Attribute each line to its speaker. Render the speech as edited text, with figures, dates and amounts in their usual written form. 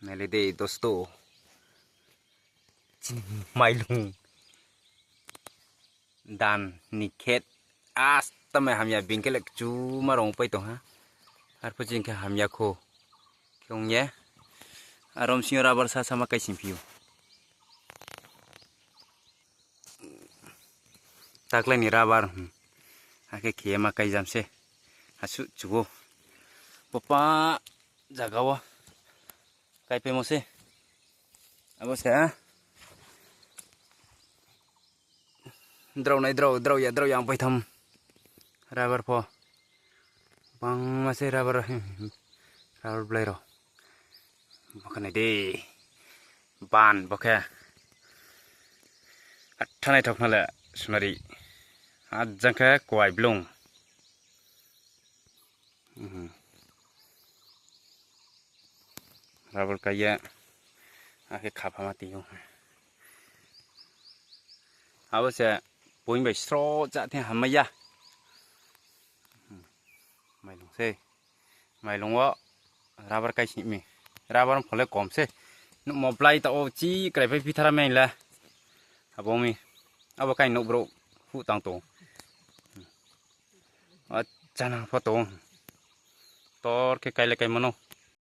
Speaker 1: मेले दे दोस्तों माइलुंग dan niket as tame hamya bingkelek chu marong pai to ha ar pujing ke hamya kho kyong ye arom siora barsa sama kai simpiu takle ni rabar ake khema kai jamse asu chugo papa jagawa kai pe mose abo se draw yang pai tham rubber po bang mase rubber blai ro bakane de ban bokha athanai thoknala sunari ajangka kwai blong rubber kaya ake khapa mati yo awase poin bai stro cha the hamaya mailong se mailong wa rubber kai si mi rubber phole kom se no moblai ta o chi krai pai pithara mai la abomi abo kai no bro hu tang to chana photo tor ke kai le kai mano